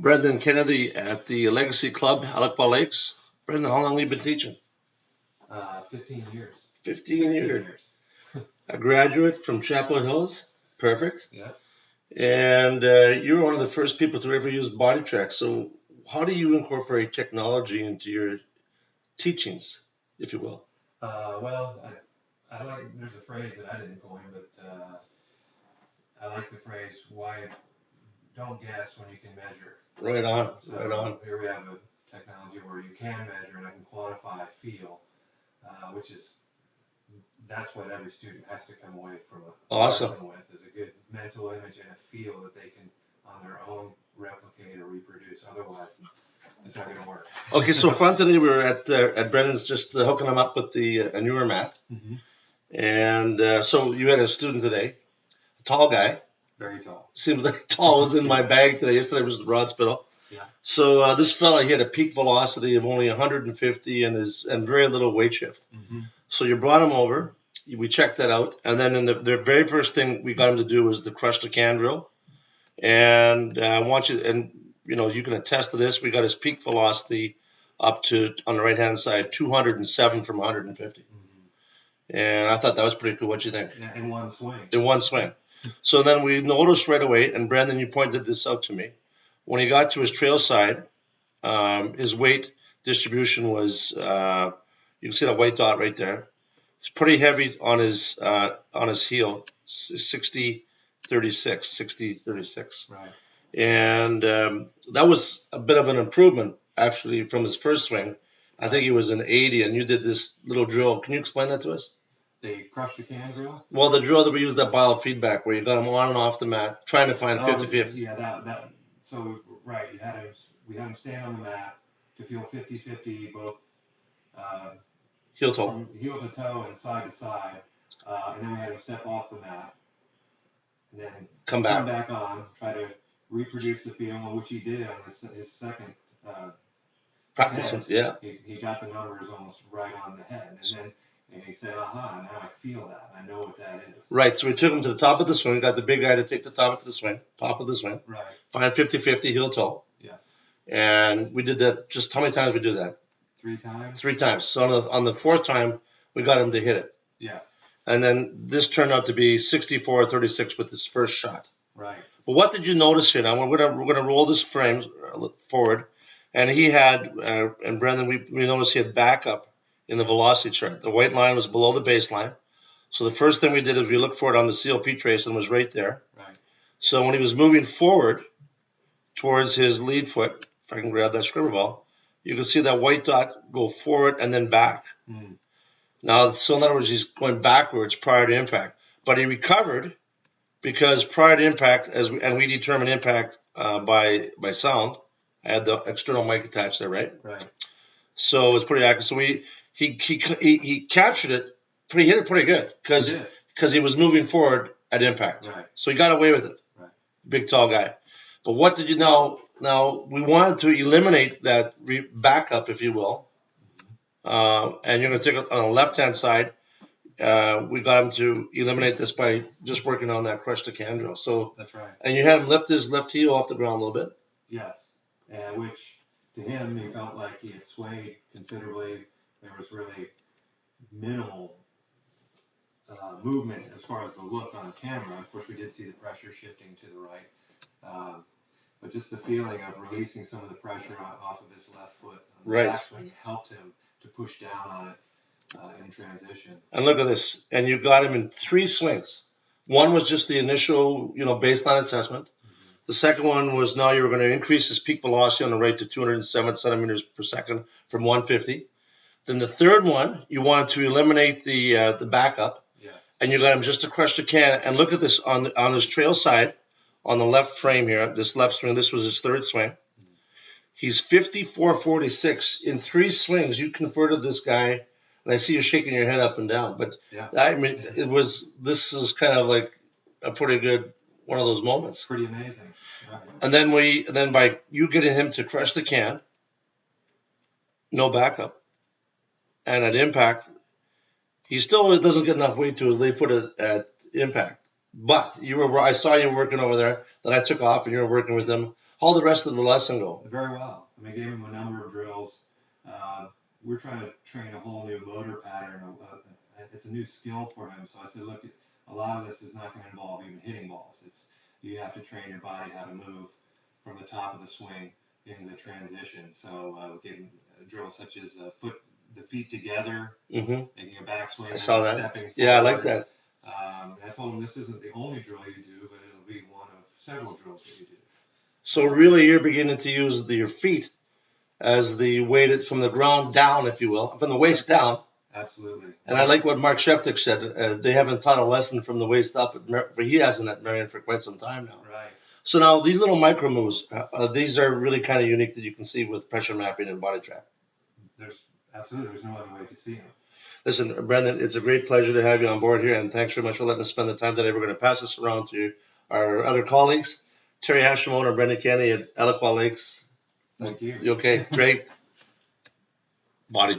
Brendan Kennedy at the Legacy Club, Alaqua Lakes. Brendan, how long have you been teaching? 15 years. 15 years. years. A graduate from Chapel Hills. Perfect. Yeah. And you were one of the first people to ever use BodiTrak. So how do you incorporate technology into your teachings, if you will? Well, I like, there's a phrase that I didn't coin, but I like the phrase, why don't guess when you can measure. Right on, So right on. here we have a technology where you can measure and I can quantify feel, which is, that's what every student has to come away from a Awesome. lesson with, is a good mental image and a feel that they can on their own replicate or reproduce. Otherwise, it's not going to work. Okay, so fun today. We were at Brendan's just hooking him up with the a newer mat. Mm-hmm. And so you had a student today, a tall guy. Very tall. Seems like tall was in my bag today. Yesterday was the Broad Spittle. Yeah. So this fella, he had a peak velocity of only 150 and very little weight shift. Mm-hmm. So you brought him over. We checked that out, and then in the very first thing we got him to do was the crush the can drill. And I want you, and you can attest to this. We got his peak velocity up to, on the right hand side, 207 from 150. Mm-hmm. And I thought that was pretty cool. What do you think? Yeah, in one swing. In one swing. So then we noticed right away, and Brandon, you pointed this out to me. When he got to his trail side, his weight distribution was, you can see that white dot right there. It's pretty heavy on his heel, 60, 36, 60, 36. Right. And that was a bit of an improvement, actually, from his first swing. I think he was an 80, and you did this little drill. Can you explain that to us? The crush the can drill? Well, the drill that we used, that biofeedback, where you got him on and off the mat, trying to find 50-50. Yeah, that. So, right, we had him stand on the mat to feel 50-50, both heel toe. from heel to toe and side to side. And then we had him step off the mat. And then Come back on, try to reproduce the feel, which he did on his second practice. Yeah. He got the numbers almost right on the head. And he said, aha, now I feel that. I know what that is. Right, so we took him to the top of the swing, got the big guy to take the top of the swing, Right. find 50-50 heel toe. Yes. And we did that, just how many times we do that? 3 times? 3 times. So on the fourth time, we got him to hit it. Yes. And then this turned out to be 64-36 with his first shot. Right. But what did you notice here? Now we're gonna roll this frame forward, and he had, and Brendan, we noticed he had backup in the velocity chart. The white line was below the baseline. So the first thing we did is we looked for it on the CLP trace and it was right there. Right. So when he was moving forward towards his lead foot, if I can grab that scribble ball, you can see that white dot go forward and then back. Mm. Now, so in other words, he's going backwards prior to impact. But he recovered because prior to impact, and we determine impact by sound. I had the external mic attached there, right? Right. So it's pretty accurate. So he captured it, hit it pretty good because he was moving forward at impact. Right. So he got away with it. Right. Big tall guy. But what did you know? Now we wanted to eliminate that backup, if you will. And you're going to take it on the left-hand side. We got him to eliminate this by just working on that crush the can drill. So that's right. And you had him lift his left heel off the ground a little bit. Yes, which to him he felt like he had swayed considerably. There was really minimal movement as far as the look on camera. Of course, we did see the pressure shifting to the right, but just the feeling of releasing some of the pressure off of his left foot on the backswing helped him to push down on it in transition. And look at this. And you got him in 3 swings. One was just the initial, baseline assessment. Mm-hmm. The second one was now you were going to increase his peak velocity on the right to 207 centimeters per second from 150. Then the third one, you wanted to eliminate the backup. Yes. And you got him just to crush the can. And look at this on his trail side, on the left frame here, this left swing. This was his third swing. Mm-hmm. He's 54-46 in 3 swings. You converted this guy. And I see you shaking your head up and down, but yeah. I mean, this is kind of like a pretty good one of those moments. Pretty amazing. Yeah. And then by you getting him to crush the can, no backup, and at impact, he still doesn't get enough weight to his lead foot at impact. But I saw you working over there. Then I took off and you were working with him How'd the rest of the lesson go? Very well. I mean, I gave him a number of drills. We're trying to train a whole new motor pattern. It's a new skill for him. So I said, look, a lot of this is not going to involve even hitting balls. You have to train your body how to move from the top of the swing into the transition. So we gave him drills such as the feet together, making a backswing, I saw that. stepping forward. Yeah, I like that. I told him this isn't the only drill you do, but it'll be one of several drills that you do. So really, you're beginning to use your feet as the weight from the ground down, if you will, from the waist down. Absolutely. And I like what Mark Sheftick said. They haven't taught a lesson from the waist up. He hasn't at Marion for quite some time now. Right. So now these little micro moves, these are really kind of unique that you can see with pressure mapping and BodiTrak. There's no other way to see them. Listen, Brendan, it's a great pleasure to have you on board here, and thanks very much for letting us spend the time today. We're going to pass this around to our other colleagues, Terry Hashimoto and Brendan Kenny at Alaqua Lakes. Thank you. Okay, great. BodiTrak.